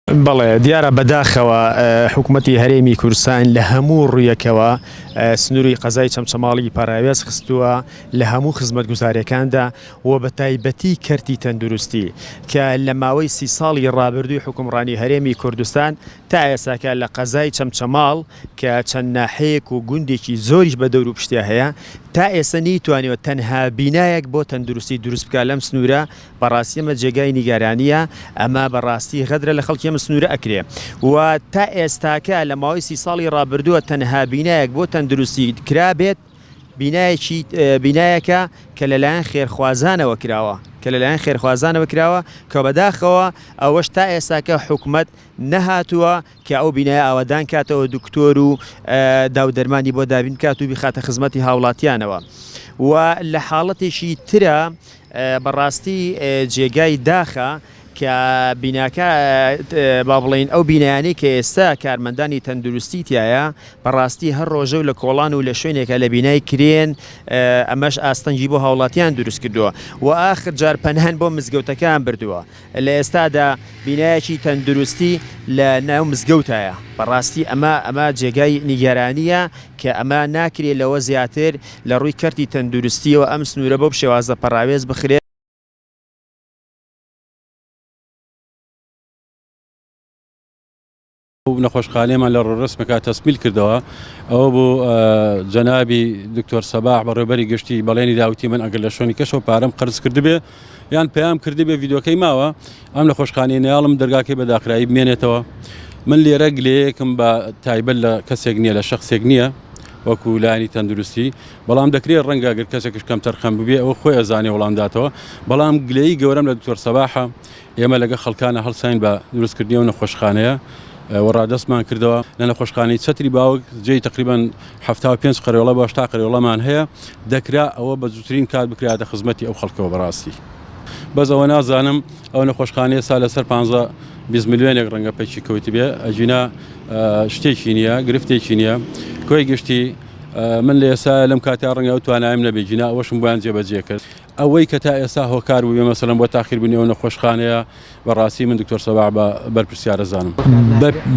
بەڵێ دیارە بەداخەوە حکوومەتی هەرێمی کوردستان لە هەموو ڕوویەکەوە سنووری قەزای چەمچەماڵی پاراوێز خستووە لە هەموو خزمەت گوزاریەکاندا و بە تایبەتی کەرتی تەندروستی کە لە ماوەی 30 ساڵی ڕابردووی حکومڕانی هەرێمی کوردستان تا ئێساکە لە قەزای چەمچەماڵ کە چەند ناحەیەک و گوندێکی زۆریش بە دەور و پشتیا هەیە تا ئێستا نیتوانیوە تەنها بینایەک بۆ تەندروستی دروست بکات لەم سنوورە بەڕاستی ئەمە جێگای نیگارانیە ئەمە بەڕاستی غەدرە لە خەڵکی ئەمە سنوورە ئەکرێ و تا ئێستاکە لە ماوەی 30 ساڵی ڕابردووە تەنها بینایەک بۆ تەندروستی کرابێت بینایەکە کە لەلایەن خێرخوازانەوە کراوە کە بەداخەوە ئەوەش تا ئێستاکە حکوومەت نەهاتووە کە ئەو بینایە ئاوادان کاتەوە دکتۆر و داودەرمانی بۆ دابین کات و بخاتە خزمەتی هاوڵاتیانەوە و لە حاڵەتێکی ترە بەڕاستی جێگای داخە کە بیناکە با بڵین ئەو بینایانەی کە ئێستا کارمەندانی تەندروستی تایە بەڕاستی هەر ڕۆژە و لە کۆڵان و لە شوێنێکە لە بینای کرێن ئەمەش ئاستەنجی بۆ هاوڵاتیان دروست کردووە و ئاخر جار پەنهان بۆ مزگەوتەکان بردووە لە ئێستادا بینایەکی تەندروستی لە ناو مزگەوتایە بەڕاستی ئەمە جێگای نیگەرانیە کە ئەمە ناکرێت لەوە زیاتر لە ڕووی کەرتی تەندروستیەوە ئەم سنوورە بۆ شێوازە پەراوێز بخرێت نەخۆشخانەیەمان لە ڕۆڕسمەکە تەسمیل کردەوە ئەوە بوو جەنابی دکتۆر سەباح بەڕێوەبەری گشتی بەڵێنی داوتی من ئەگەر لە شوێنی کەشەوە پارەم قەرز کردبێ یان پێیان کردبێ ڤیدۆکەی ماوە ئەم نەخۆشخانەی نێڵم دەرگاکەی بە داخرایی بمێنێتەوە من لێرە گلەیەکم بە تایبەت لە کەسێک نییە لە شەخصێک نییە وەکو لایانی تەندروستی بەڵام دەکرێت ڕەنگە ئەگەر کەسێکش کەم تەرخەم ببێ ئەوە خۆی ئەزانێ وەڵامداتەوە بەڵام گلەیی گەورەم لە دکتۆر سەباحە ئێمە لەگە خەڵکانە هەڵساین بە دروستکردنی و نەخۆشخانەیە وەڕادەستمان کردەوە لە نەخۆشخانەی چەتری باوک جێی تقریبان 75 قەرێوڵە بە 80 قەرێوڵەمان هەیە دەکرا ئەوە بە زووترین کات بکراتە خزمەتی ئەو خەڵکەوە بەڕاستی بەس ئەوە نازانم ئەو نەخۆشخانەیە سا لەسەر 15 میلیۆنێک ڕەنگە پێکی کەوتی بێ ئەجینا شتێکی نییە گرفتێکی نییە کۆی گشتی من لە ئێستا لەم کاتا ڕەنگە ئەو توانایم نەبێ جینا ئەوەشم بۆیان جێبەجێ کرد ئەوەی کە تا ئێستا هۆکار بوو بێ مەسەلەن بۆ تاخیربوونی ئەو نەخۆشخانەیە بەڕاستی من دکتۆر سەباح بە بەرپرسیارە زانم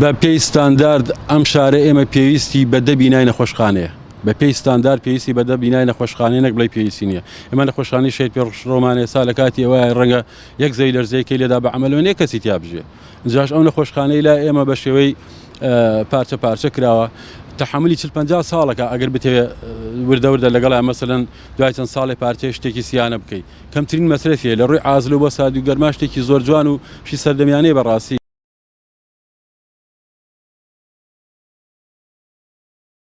بە پێی ستاندارد ئەم شارە ئێمە پێویستی بەدە بینای نەخۆشخانەیە بە پێی ستاندارد پێویستی بەدە بینای نەخۆشخانەیە نەک بڵێ پێویستی نییە ئێمە نەخۆشخانەی شێت پێ ڕۆمان ئێستا لە کاتی ئەوە ڕەنگە یەک زەوی لەرزەیەکەی لێدا بە عەمەلەوە نییە کەسی تیا بژێ جاش ئەو نەخۆشخانەی لا ئێمە بە شێوەی پارچە کراوە تحملی 40-50 ساڵەکە ئەگەر بتێ وردە لەگەڵا مەسەلەن دوای چەند ساڵی پارچەی شتێکی سیانە بکەیت کەمترین مەسرەفیە لە ڕووی ئازل و بە سادی و گەرما شتێکی زۆر جوان و شی سەردەمیانەی بەڕاستی